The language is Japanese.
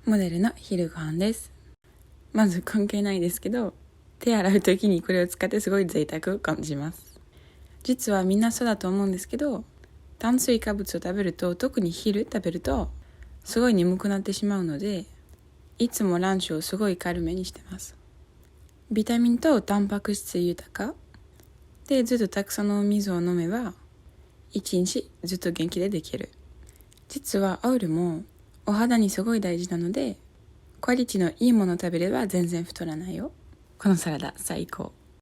モデルの昼ご飯です。まず関係ないですけど、手洗う時にこれを使ってすごい贅沢を感じます。実はみんなそうだと思うんですけど、炭水化物を食べると、特に昼食べるとすごい眠くなってしまうので、いつもランチをすごい軽めにしてます。ビタミンとタンパク質豊かで、ずっとたくさんのお水を飲めば一日ずっと元気でできる。実はオイルもお肌にすごい大事なので、クオリティのいいものを食べれば全然太らないよ。このサラダ最高。